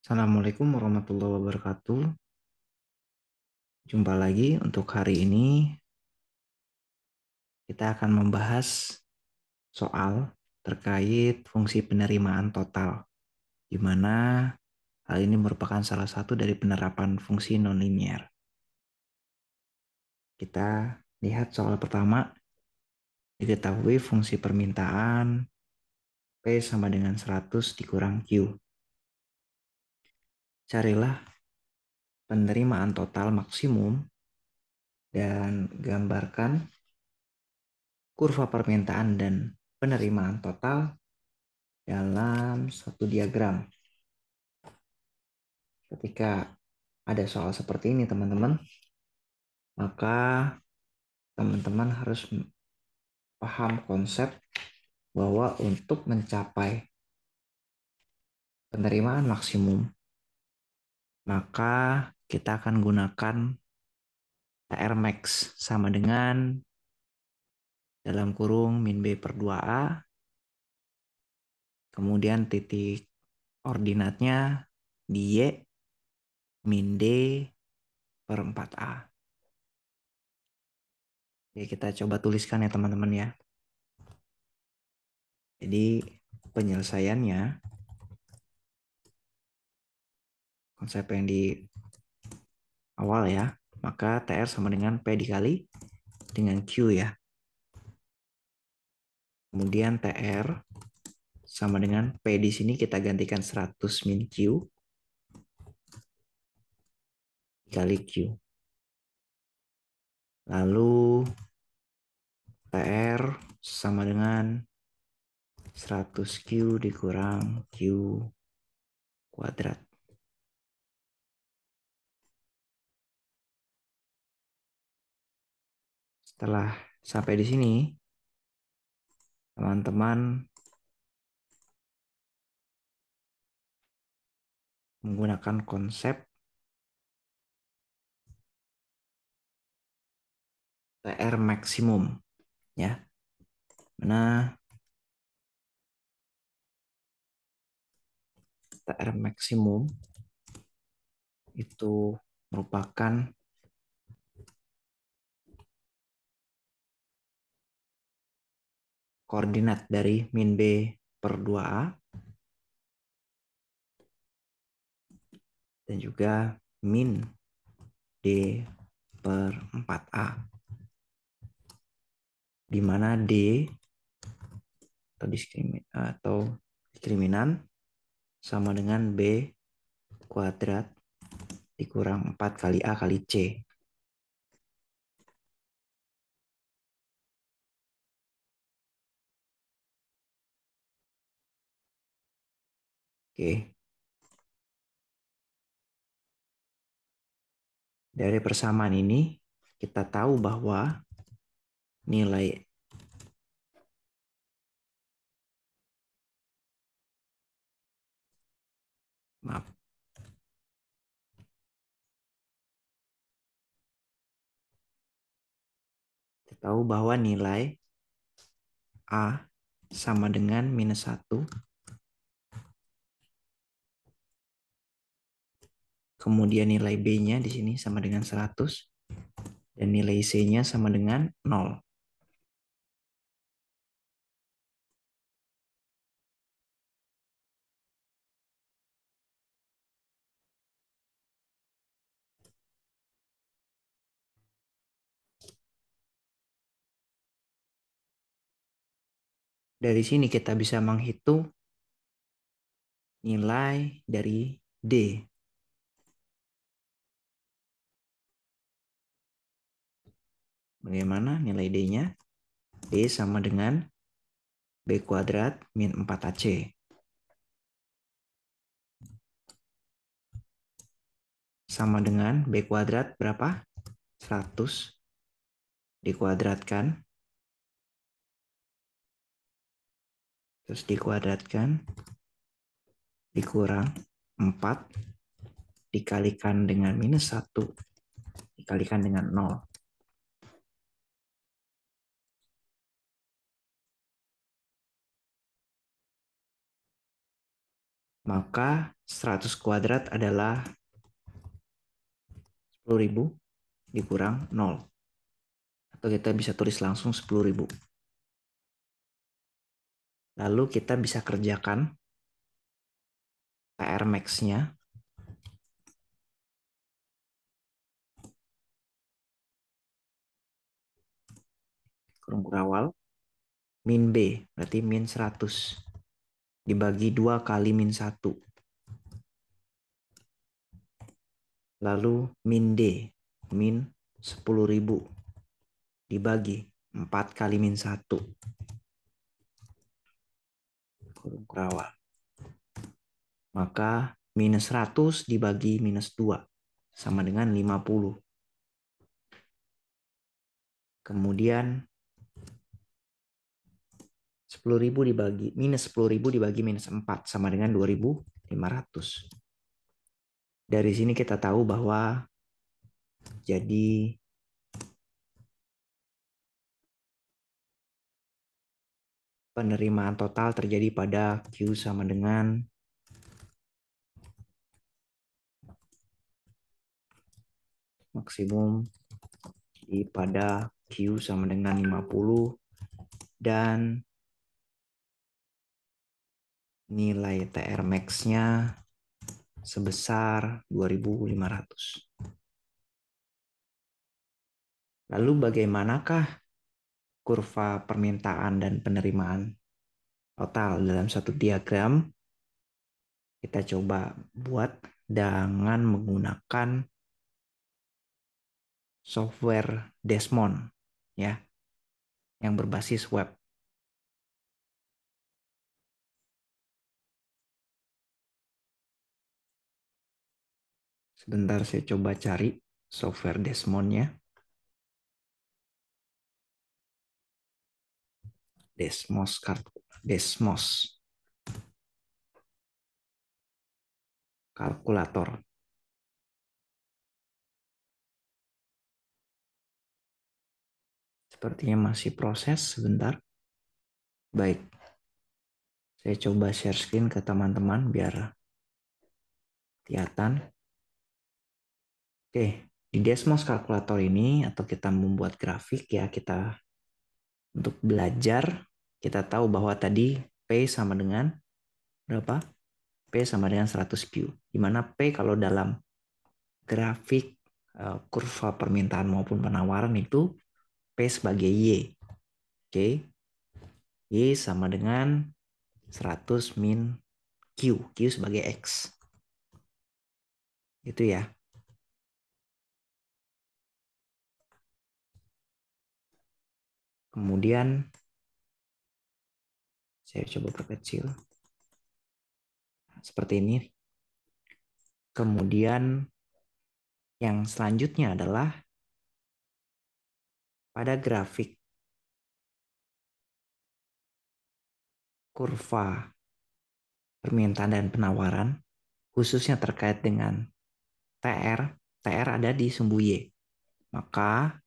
Assalamualaikum warahmatullahi wabarakatuh. Jumpa lagi untuk hari ini kita akan membahas soal terkait fungsi penerimaan total, di mana hal ini merupakan salah satu dari penerapan fungsi nonlinier. Kita lihat soal pertama, diketahui fungsi permintaan P sama dengan 100 dikurang Q. Carilah penerimaan total maksimum dan gambarkan kurva permintaan dan penerimaan total dalam suatu diagram. Ketika ada soal seperti ini, teman-teman, maka teman-teman harus paham konsep bahwa untuk mencapai penerimaan maksimum, maka kita akan gunakan TR max sama dengan dalam kurung min B per 2A, kemudian titik ordinatnya di Y min D per 4A. Oke, kita coba tuliskan ya teman-teman ya. Jadi penyelesaiannya, konsep yang di awal ya, maka TR sama dengan P dikali dengan Q ya. Kemudian TR sama dengan P di sini kita gantikan 100 min Q dikali Q. Lalu TR sama dengan 100Q dikurang Q kuadrat. Setelah sampai di sini, teman-teman menggunakan konsep TR maksimum ya. Mana TR maksimum itu merupakan koordinat dari min B per 2A dan juga min D per 4A, di mana D atau diskriminan sama dengan B kuadrat dikurang 4 kali A kali C. Oke. Dari persamaan ini kita tahu bahwa nilai maaf kita tahu bahwa nilai A sama dengan minus 1, kemudian nilai B-nya di sini sama dengan 100, dan nilai C-nya sama dengan 0. Dari sini kita bisa menghitung nilai dari D. Bagaimana nilai D-nya? D sama dengan B kuadrat min 4AC. Sama dengan B kuadrat berapa? 100 dikuadratkan. Terus dikuadratkan. Dikurang 4. Dikalikan dengan minus 1. Dikalikan dengan 0. Maka 100 kuadrat adalah 10.000 dikurang 0. Atau kita bisa tulis langsung 10.000. Lalu kita bisa kerjakan PR max-nya. Kurung kurawal. Min B, berarti min 100. Dibagi 2 kali min 1. Lalu min D, min 10.000. Dibagi 4 kali min 1. Kurung kurawal. Maka minus 100 dibagi minus 2 sama dengan 50. Kemudian 10.000 dibagi minus 10.000 dibagi minus 4 sama dengan 2.500. Dari sini kita tahu bahwa jadi penerimaan total terjadi pada Q sama dengan maksimum pada Q sama dengan 50 dan nilai TR max-nya sebesar 2.500. Lalu bagaimanakah kurva permintaan dan penerimaan total dalam satu diagram? Kita coba buat dengan menggunakan software Desmond ya, yang berbasis web. Sebentar saya coba cari software Desmond-nya. Desmos kalkulator. Sepertinya masih proses, sebentar. Baik, saya coba share screen ke teman-teman biar kelihatan. Oke, di Desmos kalkulator ini atau kita membuat grafik ya, kita untuk belajar kita tahu bahwa tadi P sama dengan berapa? P sama dengan 100Q. Di mana P kalau dalam grafik kurva permintaan maupun penawaran itu P sebagai Y. Oke. Y sama dengan 100 min Q. Q sebagai X. Itu ya. Kemudian saya coba perkecil. Seperti ini. Kemudian yang selanjutnya adalah pada grafik kurva permintaan dan penawaran, khususnya terkait dengan TR, TR ada di sumbu Y. Maka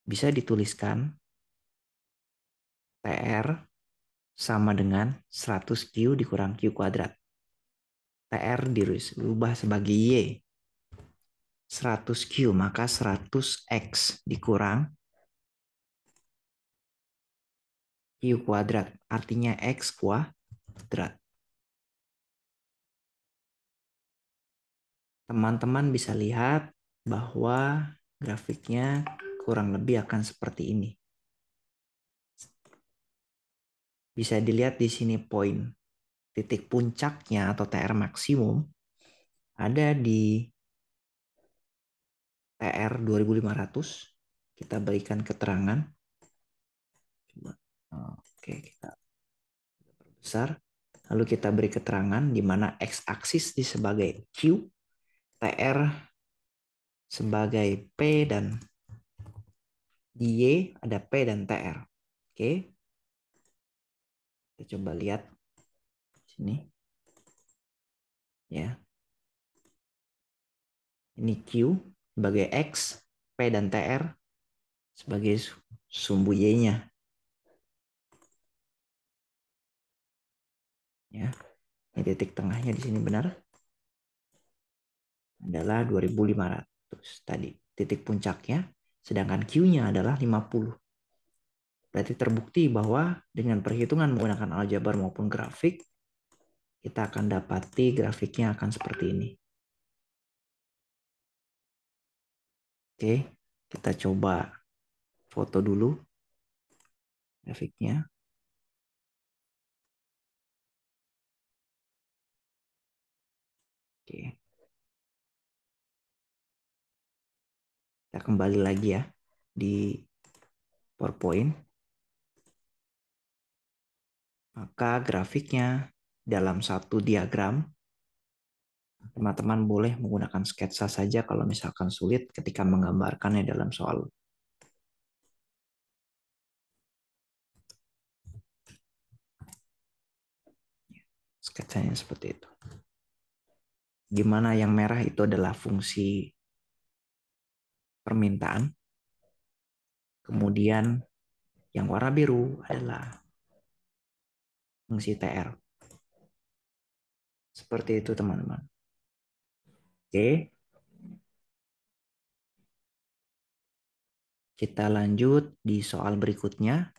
bisa dituliskan TR sama dengan 100Q dikurang Q kuadrat. TR dirubah sebagai Y. 100Q maka 100X dikurang Q kuadrat. Artinya X kuadrat. Teman-teman bisa lihat bahwa grafiknya kurang lebih akan seperti ini. Bisa dilihat di sini poin titik puncaknya atau TR maksimum ada di TR 2500. Kita berikan keterangan. Oke, kita besar. Lalu kita beri keterangan di mana X-aksis di sebagai Q, TR sebagai P, dan di Y ada P dan TR. Oke. Kita coba lihat sini. Ya. Ini Q sebagai X, P dan TR sebagai sumbu Y-nya. Ya. Ini titik tengahnya di sini benar. Adalah 2500 tadi. Titik puncaknya. Sedangkan Q-nya adalah 50. Berarti terbukti bahwa dengan perhitungan menggunakan aljabar maupun grafik, kita akan dapati grafiknya akan seperti ini. Oke, kita coba foto dulu grafiknya. Oke, kita kembali lagi ya di PowerPoint. Maka grafiknya dalam satu diagram, teman-teman boleh menggunakan sketsa saja kalau misalkan sulit ketika menggambarkannya dalam soal. Sketsanya seperti itu. Gimana yang merah itu adalah fungsi permintaan. Kemudian yang warna biru adalah fungsi TR. Seperti itu teman-teman. Oke. Kita lanjut di soal berikutnya.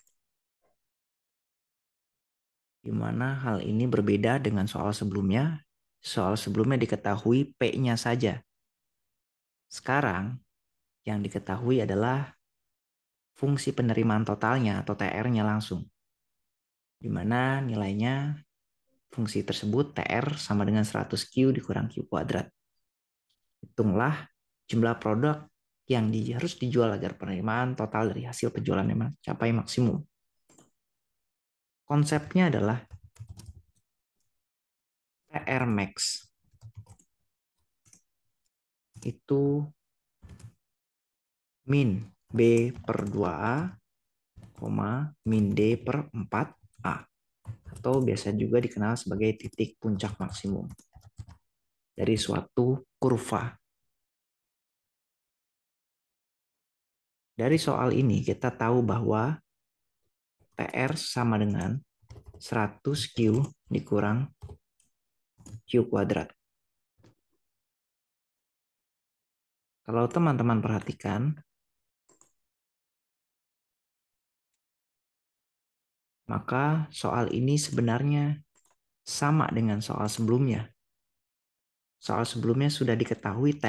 Di mana hal ini berbeda dengan soal sebelumnya. Soal sebelumnya diketahui P-nya saja. Sekarang yang diketahui adalah fungsi penerimaan totalnya atau TR-nya langsung. Di mana nilainya fungsi tersebut TR sama dengan 100Q dikurang Q kuadrat. Hitunglah jumlah produk yang harus dijual agar penerimaan total dari hasil penjualannya mencapai maksimum. Konsepnya adalah TR max itu min B per 2A, min D per 4A. Atau biasa juga dikenal sebagai titik puncak maksimum dari suatu kurva. Dari soal ini kita tahu bahwa TR sama dengan 100Q dikurang Q kuadrat. Kalau teman-teman perhatikan, maka soal ini sebenarnya sama dengan soal sebelumnya. Soal sebelumnya sudah diketahui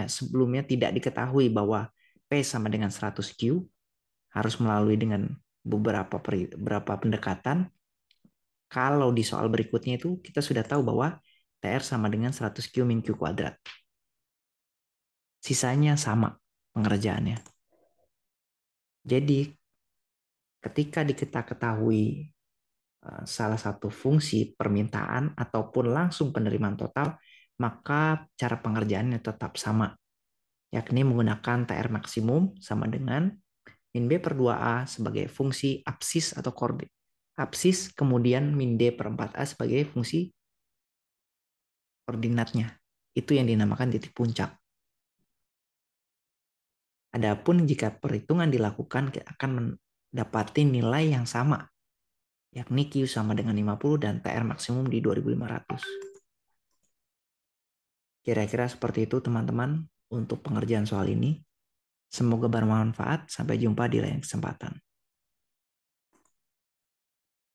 sebelumnya tidak diketahui bahwa P sama dengan 100Q, harus melalui dengan beberapa pendekatan. Kalau di soal berikutnya itu kita sudah tahu bahwa TR sama dengan 100Q min Q kuadrat. Sisanya sama pengerjaannya. Jadi ketika kita ketahui salah satu fungsi permintaan ataupun langsung penerimaan total, maka cara pengerjaannya tetap sama, yakni menggunakan TR maksimum sama dengan min B per 2A sebagai fungsi absis atau koordinat. Absis, kemudian min D per 4A sebagai fungsi koordinatnya. Itu yang dinamakan titik puncak. Adapun jika perhitungan dilakukan, kita akan mendapati nilai yang sama, yakni Q sama dengan 50 dan TR maksimum di 2500. Kira-kira seperti itu teman-teman untuk pengerjaan soal ini. Semoga bermanfaat. Sampai jumpa di lain kesempatan.